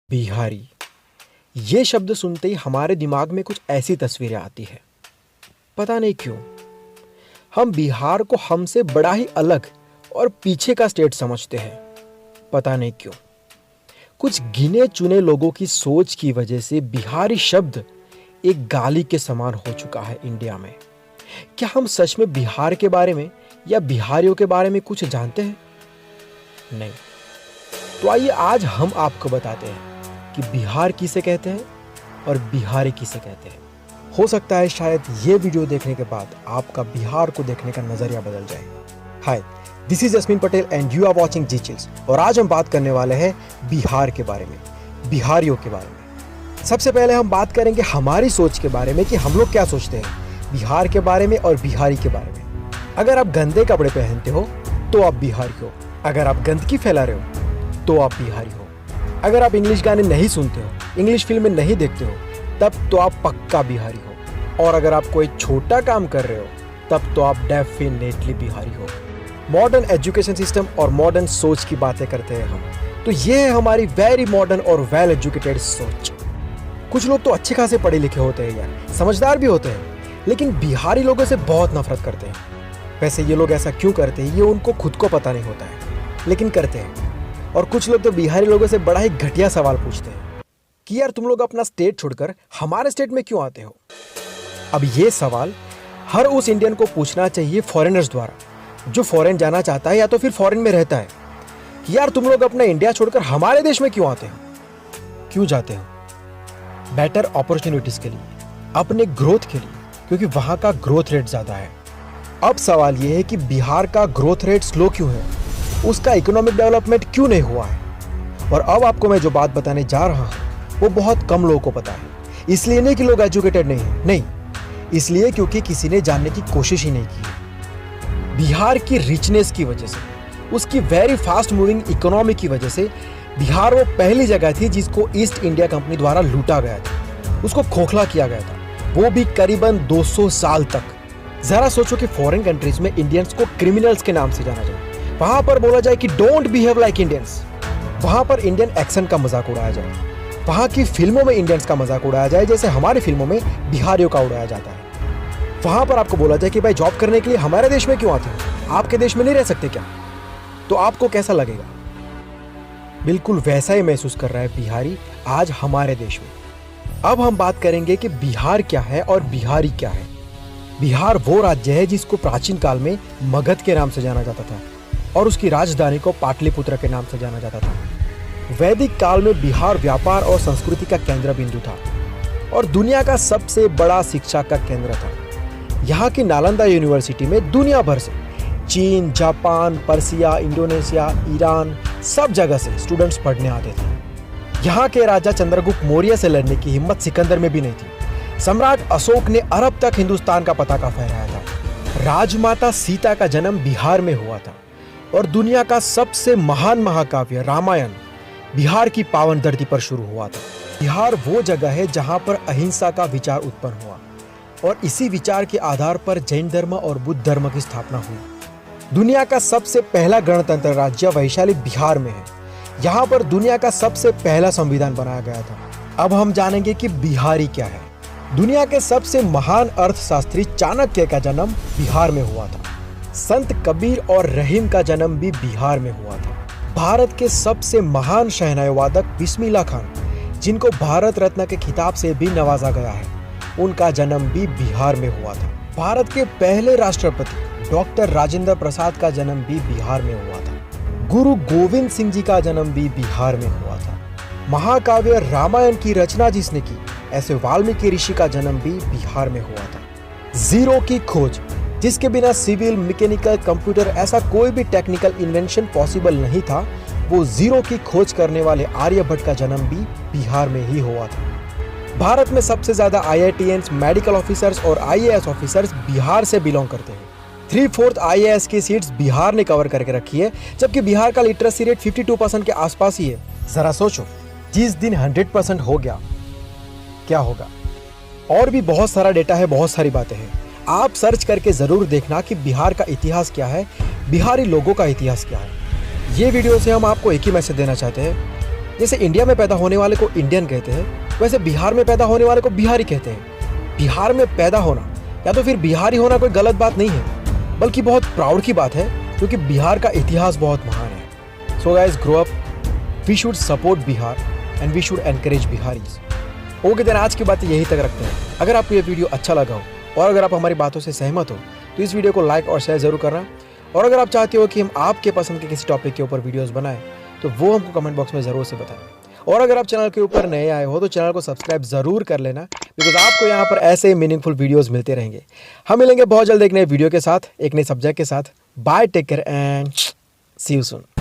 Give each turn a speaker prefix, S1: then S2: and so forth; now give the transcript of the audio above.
S1: बिहारी, ये शब्द सुनते ही हमारे दिमाग में कुछ ऐसी तस्वीरें आती है। पता नहीं क्यों हम बिहार को हमसे बड़ा ही अलग और पीछे का स्टेट समझते हैं। पता नहीं क्यों कुछ गिने चुने लोगों की सोच की वजह से बिहारी शब्द एक गाली के समान हो चुका है इंडिया में। क्या हम सच में बिहार के बारे में या बिहारियों के बारे में कुछ जानते हैं? नहीं। तो आइए आज हम आपको बताते हैं कि बिहार किसे कहते हैं और बिहारी किसे कहते हैं। हो सकता है शायद ये वीडियो देखने के बाद आपका बिहार को देखने का नजरिया बदल जाए। Hi, this is Jasmine Patel and you are watching Zee chills. और आज हम बात करने वाले हैं बिहार के बारे में, बिहारियों के बारे में। सबसे पहले हम बात करेंगे हमारी सोच के बारे में कि हम लोग क्या सोचते हैं बिहार के बारे में और बिहारी के बारे में। अगर आप गंदे कपड़े पहनते हो तो आप बिहारी हो। अगर आप गंदगी फैला रहे हो तो आप बिहारी हो। अगर आप इंग्लिश गाने नहीं सुनते हो, इंग्लिश फिल्में नहीं देखते हो, तब तो आप पक्का बिहारी हो। और अगर आप कोई छोटा काम कर रहे हो तब तो आप डेफिनेटली बिहारी हो। मॉडर्न एजुकेशन सिस्टम और मॉडर्न सोच की बातें करते हैं हम, तो ये है हमारी वेरी मॉडर्न और वेल एजुकेटेड सोच। कुछ लोग तो अच्छे खासे पढ़े लिखे होते हैं यार, समझदार भी होते हैं, लेकिन बिहारी लोगों से बहुत नफरत करते हैं। वैसे ये लोग ऐसा क्यों करते हैं ये उनको खुद को पता नहीं होता है, लेकिन करते हैं। और कुछ लोग तो बिहारी लोगों से बड़ा ही घटिया सवाल पूछते हैं कि यार तुम लोग अपना स्टेट छोड़कर हमारे स्टेट में क्यों आते हो। अब ये सवाल हर उस इंडियन को पूछना चाहिए फॉरेनर्स द्वारा जो फॉरेन जाना चाहता है या तो फिर फॉरेन में रहता है कि यार तुम लोग अपना इंडिया छोड़कर हमारे देश में क्यों आते हो, क्यों जाते हो? बेटर अपॉर्चुनिटीज के लिए, अपने ग्रोथ के लिए, क्योंकि वहां का ग्रोथ रेट ज्यादा है। अब सवाल यह है कि बिहार का ग्रोथ रेट स्लो क्यों है, उसका इकोनॉमिक डेवलपमेंट क्यों नहीं हुआ है। और अब आपको मैं जो बात बताने जा रहा हूं वो बहुत कम लोगों को पता है। इसलिए नहीं कि लोग एजुकेटेड नहीं है, नहीं, इसलिए क्योंकि किसी ने जानने की कोशिश ही नहीं की। बिहार की रिचनेस की वजह से, उसकी वेरी फास्ट मूविंग इकोनॉमी की वजह से बिहार वो पहली जगह थी जिसको ईस्ट इंडिया कंपनी द्वारा लूटा गया था, उसको खोखला किया गया था, वो भी करीबन 200 साल तक। जरा सोचो कि फॉरेन कंट्रीज में इंडियंस को क्रिमिनल्स के नाम से जाना जाए, वहां पर बोला जाए कि डोंट बिहेव लाइक इंडियंस, वहां पर इंडियन एक्शन का मजाक उड़ाया जाए, वहां की फिल्मों में इंडियंस का मजाक उड़ाया जाए जैसे हमारी फिल्मों में बिहारियों का उड़ाया जाता है। वहां पर आपको बोला जाए कि भाई जॉब करने के लिए हमारे देश में क्यों आते हो, आपके देश में नहीं रह सकते क्या? तो आपको कैसा लगेगा? बिल्कुल वैसा ही महसूस कर रहा है बिहारी आज हमारे देश में। अब हम बात करेंगे कि बिहार क्या है और बिहारी क्या है। बिहार वो राज्य है जिसको प्राचीन काल में मगध के नाम से जाना जाता था और उसकी राजधानी को पाटलिपुत्र के नाम से जाना जाता था। वैदिक काल में बिहार व्यापार और संस्कृति का केंद्र बिंदु था और दुनिया का सबसे बड़ा शिक्षा का केंद्र था। यहाँ की नालंदा यूनिवर्सिटी में दुनिया भर से चीन, जापान, पर्सिया, इंडोनेशिया, ईरान, सब जगह से स्टूडेंट्स पढ़ने आते थे। यहाँ के राजा चंद्रगुप्त मौर्य से लड़ने की हिम्मत सिकंदर में भी नहीं थी। सम्राट अशोक ने अरब तक हिंदुस्तान का पताका फहराया था। राजमाता सीता का जन्म बिहार में हुआ था और दुनिया का सबसे महान महाकाव्य रामायण बिहार की पावन धरती पर शुरू हुआ था। बिहार वो जगह है जहां पर अहिंसा का विचार उत्पन्न हुआ और इसी विचार के आधार पर जैन धर्म और बुद्ध धर्म की स्थापना हुई। दुनिया का सबसे पहला गणतंत्र राज्य वैशाली बिहार में है। यहाँ पर दुनिया का सबसे पहला संविधान बनाया गया था। अब हम जानेंगे कि बिहारी क्या है। दुनिया के सबसे महान अर्थशास्त्री चाणक्य का जन्म बिहार में हुआ था। संत कबीर और रहीम का जन्म भी बिहार में हुआ था। भारत के सबसे महान शहनाई वादक बिस्मिल्लाह खान, जिनको भारत रत्न के खिताब से भी नवाजा गया है, उनका जन्म भी बिहार में हुआ था। भारत के पहले राष्ट्रपति डॉक्टर राजेंद्र प्रसाद का जन्म भी बिहार में हुआ था। गुरु गोविंद सिंह जी का जन्म भी बिहार में हुआ था। महाकाव्य रामायण की रचना जिसने की, ऐसे वाल्मीकि ऋषि का जन्म भी बिहार में हुआ था। जीरो की खोज, जिसके बिना सिविल, मैकेनिकल, कंप्यूटर ऐसा कोई भी टेक्निकल इन्वेंशन पॉसिबल नहीं था, वो जीरो की खोज करने वाले आर्यभट्ट का जन्म भी बिहार में ही हुआ था। भारत में सबसे ज्यादा IITians, मेडिकल ऑफिसर्स और IAS ऑफिसर्स बिहार से बिलोंग करते हैं। 3/4 IAS की सीट्स बिहार ने कवर करके रखी है, जबकि बिहार का लिटरेसी रेट 52% के आसपास ही है। जरा सोचो, जिस दिन 100% हो गया क्या होगा? और भी बहुत सारा डेटा है, बहुत सारी बातें हैं। आप सर्च करके जरूर देखना कि बिहार का इतिहास क्या है, बिहारी लोगों का इतिहास क्या है। ये वीडियो से हम आपको एक ही मैसेज देना चाहते हैं जैसे इंडिया में पैदा होने वाले को इंडियन कहते हैं, वैसे बिहार में पैदा होने वाले को बिहारी कहते हैं। बिहार में पैदा होना या तो फिर बिहारी होना कोई गलत बात नहीं है, बल्कि बहुत प्राउड की बात है, क्योंकि बिहार का इतिहास बहुत महान है। So guys, grow up, we should support Bihar and we should encourage Biharis. Okay then, आज की बातें यही तक रखते हैं। अगर आपको ये वीडियो अच्छा लगा हो और अगर आप हमारी बातों से सहमत हो तो इस वीडियो को लाइक और शेयर जरूर करना। और अगर आप चाहते हो कि हम आपके पसंद के किसी टॉपिक के ऊपर वीडियोस बनाएं तो वो हमको कमेंट बॉक्स में ज़रूर से बताएं। और अगर आप चैनल के ऊपर नए आए हो तो चैनल को सब्सक्राइब ज़रूर कर लेना, बिकॉज आपको यहाँ पर ऐसे मीनिंगफुल वीडियोस मिलते रहेंगे। हम मिलेंगे बहुत जल्द एक नए वीडियो के साथ, एक नए सब्जेक्ट के साथ। Bye, take care and see you soon.